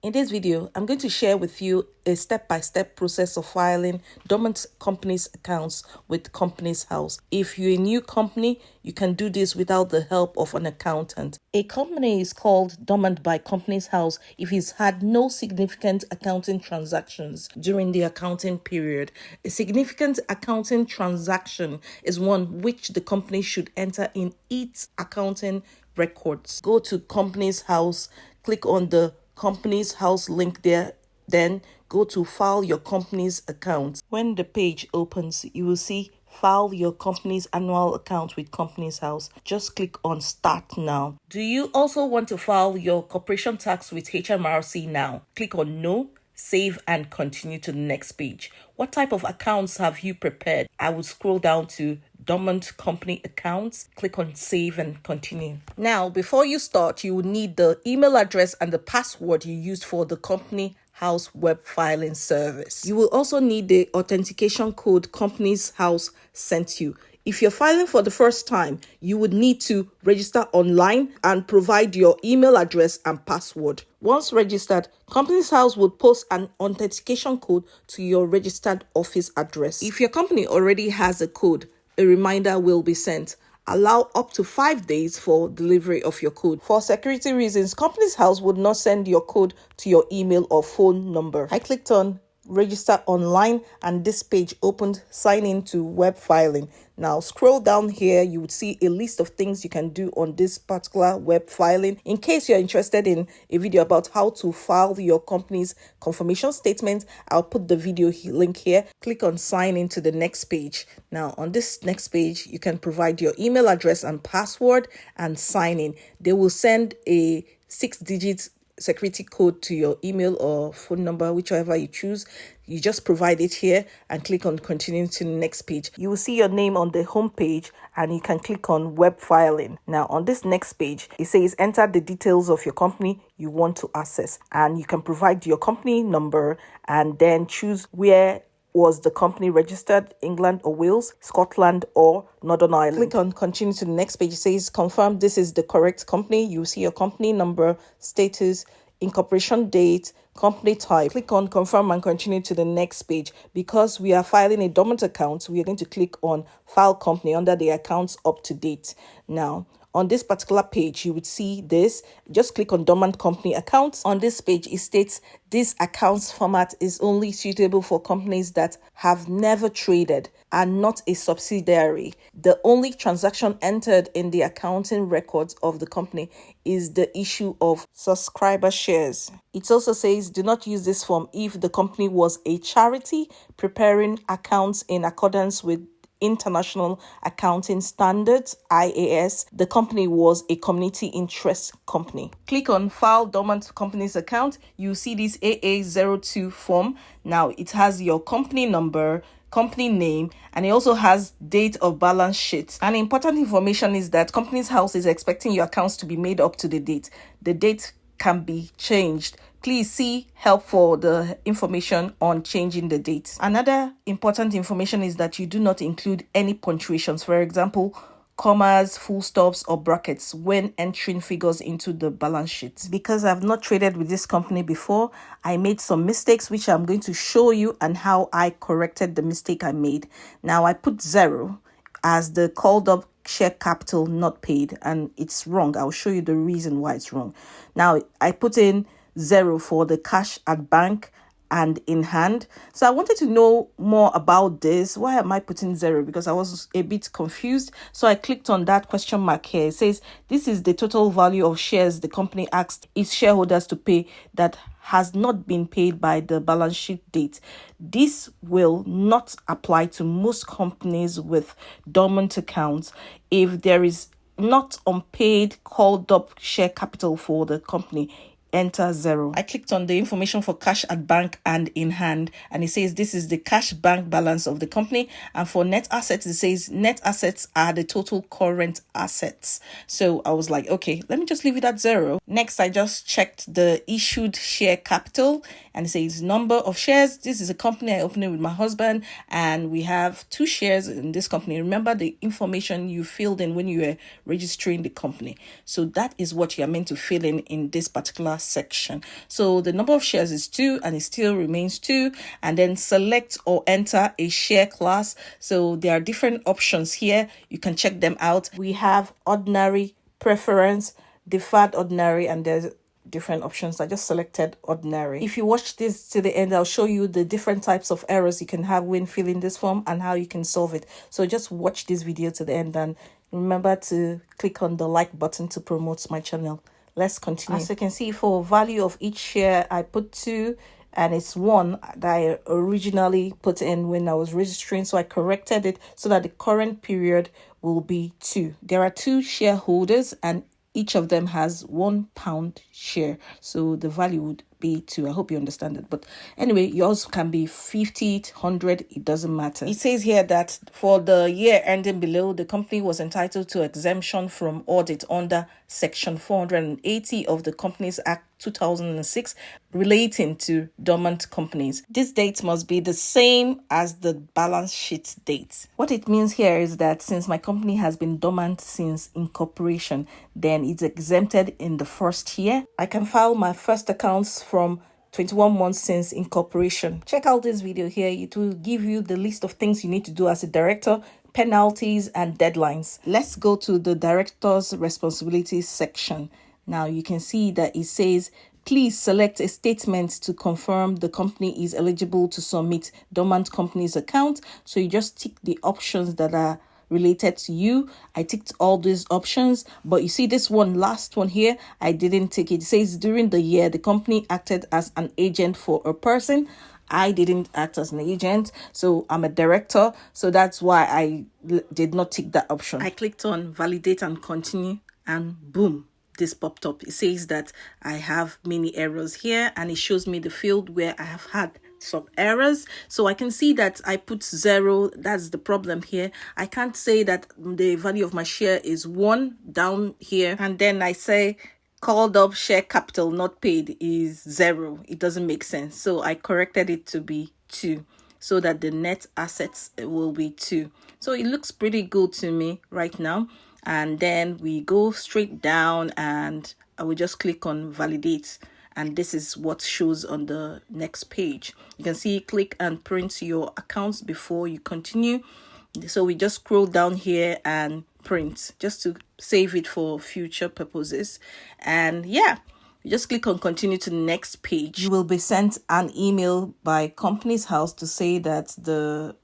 In this video, I'm going to share with you a step-by-step process of filing dormant companies accounts with Companies House. If you're a new company, you can do this without the help of an accountant. A company is called dormant by Companies House if it's had no significant accounting transactions during the accounting period. A significant accounting transaction is one which the company should enter in its accounting records. Go to Companies House, click on the Companies House link there, then go to file your company's account. When the page opens, you will see file your company's annual account with Companies House. Just click on start now. Do you also want to file your corporation tax with HMRC now? Click on no, save and continue to the next page. What type of accounts have you prepared? I would scroll down to dormant company accounts, click on save and continue. Now, before you start, you will need the email address and the password you used for the Company House web filing service. You will also need the authentication code Companies House sent you. If you're filing for the first time, you would need to register online and provide your email address and password. Once registered, Companies House will post an authentication code to your registered office address. If your company already has a code, a reminder will be sent. Allow up to 5 days for delivery of your code. For security reasons, Companies House would not send your code to your email or phone number. I clicked on register online and this page opened sign in to web filing. Now scroll down here, you would see a list of things you can do on this particular web filing. In case you're interested in a video about how to file your company's confirmation statement, I'll put the video link here. Click on sign into the next page. Now on this next page, you can provide your email address and password and sign in. They will send a 6-digit security code to your email or phone number, whichever you choose. You just provide it here and click on continue to the next page. You will see your name on the home page and you can click on web filing. Now on this next page, it says enter the details of your company you want to access, and you can provide your company number and then choose where was the company registered, England or Wales, Scotland or Northern Ireland. Click on continue to the next page. It says confirm this is the correct company. You see your company number, status, incorporation date, company type. Click on confirm and continue to the next page. Because we are filing a dormant account, we are going to click on file company under the accounts up to date. Now, on this particular page, you would see this. Just click on dormant company accounts. On this page, it states this accounts format is only suitable for companies that have never traded and not a subsidiary. The only transaction entered in the accounting records of the company is the issue of subscriber shares. It also says do not use this form if the company was a charity preparing accounts in accordance with International Accounting Standards, IAS. The company was a community interest company. Click on File Dormant Companies Account. You see this AA02 form. Now it has your company number, company name, and it also has date of balance sheet. And important information is that Companies House is expecting your accounts to be made up to the date. The date can be changed. Please see help for the information on changing the dates. Another important information is that you do not include any punctuations, for example, commas, full stops, or brackets when entering figures into the balance sheet. Because I've not traded with this company before, I made some mistakes which I'm going to show you and how I corrected the mistake I made. Now I put 0 as the called up share capital not paid, and it's wrong. I'll show you the reason why it's wrong. Now I put in 0 for the cash at bank and in hand. So I wanted to know more about this. Why am I putting 0? Because I was a bit confused. So I clicked on that question mark here. It says this is the total value of shares the company asked its shareholders to pay that has not been paid by the balance sheet date. This will not apply to most companies with dormant accounts if there is not unpaid called up share capital for the company. Enter 0. I clicked on the information for cash at bank and in hand, and it says this is the cash bank balance of the company. And for net assets, it says net assets are the total current assets. So I was like, okay, let me just leave it at 0. Next, I just checked the issued share capital, and it says number of shares. This is a company I opened it with my husband, and we have 2 shares in this company. Remember the information you filled in when you were registering the company. So that is what you're meant to fill in this particular section. So the number of shares is 2 and it still remains 2, and then select or enter a share class. So there are different options here. You can check them out. We have ordinary, preference, deferred ordinary, and there's different options. I just selected ordinary. If you watch this to the end, I'll show you the different types of errors you can have when filling this form and how you can solve it. So just watch this video to the end and remember to click on the like button to promote my channel. Let's continue. As you can see, for value of each share, I put 2 and it's 1 that I originally put in when I was registering. So I corrected it so that the current period will be 2. There are 2 shareholders and each of them has £1 share, so the value would be 2. I hope you understand it. But anyway, yours can be 50, 100, it doesn't matter. It says here that for the year ending below, the company was entitled to exemption from audit under Section 480 of the Companies Act 2006 relating to dormant companies. This date must be the same as the balance sheet date. What it means here is that since my company has been dormant since incorporation, then it's exempted in the first year. I can file my first accounts from 21 months since incorporation. Check out this video here. It will give you the list of things you need to do as a director, penalties and deadlines. Let's go to the director's responsibilities section. Now you can see that it says, please select a statement to confirm the company is eligible to submit dormant company's account. So you just tick the options that are related to you. I ticked all these options, but you see this last one here, I didn't tick it. It says during the year, the company acted as an agent for a person. I didn't act as an agent, so I'm a director. So that's why I did not tick that option. I clicked on validate and continue, and boom, this popped up. It says that I have many errors here, and it shows me the field where I have had some errors. So I can see that I put 0. That's the problem here. I can't say that the value of my share is 1 down here, and then I say called up share capital not paid is 0. It doesn't make sense. So I corrected it to be 2 so that the net assets will be 2. So it looks pretty good to me right now. And then we go straight down and I will just click on validate. And this is what shows on the next page. You can see click and print your accounts before you continue. So we just scroll down here and print just to save it for future purposes. And yeah, you just click on continue to the next page. You will be sent an email by Companies House to say that the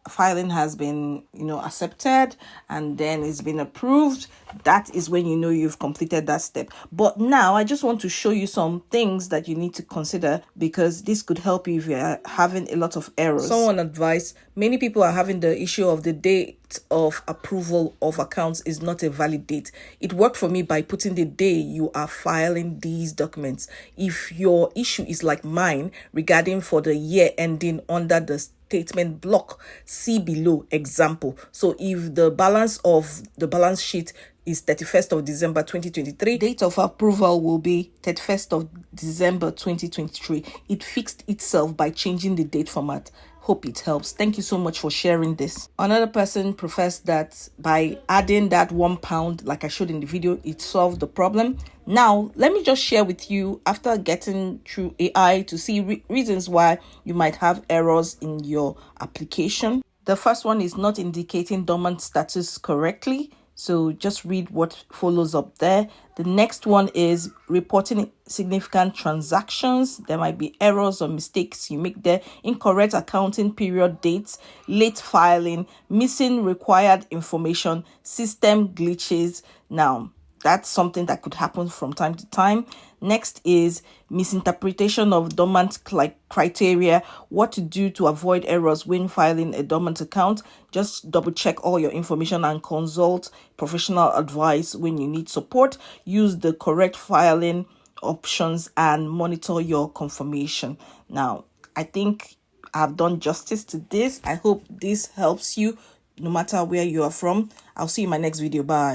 filing has been accepted and then it's been approved. That is when you know you've completed that step. But now I just want to show you some things that you need to consider, because this could help you if you're having a lot of errors. Someone advised many people are having the issue of the date of approval of accounts is not a valid date. It worked for me by putting the day you are filing these documents. If your issue is like mine regarding for the year ending under the statement block, see below example. So if the balance of the balance sheet is 31st of December 2023, date of approval will be 31st of December 2023. It fixed itself by changing the date format. Hope it helps. Thank you so much for sharing this. Another person professed that by adding that £1, like I showed in the video, it solved the problem. Now, let me just share with you, after getting through AI to see reasons why you might have errors in your application. The first one is not indicating dormant status correctly. So just read what follows up there. The next one is reporting significant transactions. There might be errors or mistakes you make there. Incorrect accounting period dates, late filing, missing required information, system glitches. Now, that's something that could happen from time to time. Next is misinterpretation of dormant criteria. What to do to avoid errors when filing a dormant account. Just double check all your information and consult professional advice when you need support. Use the correct filing options and monitor your confirmation. Now, I think I've done justice to this. I hope this helps you no matter where you are from. I'll see you in my next video. Bye.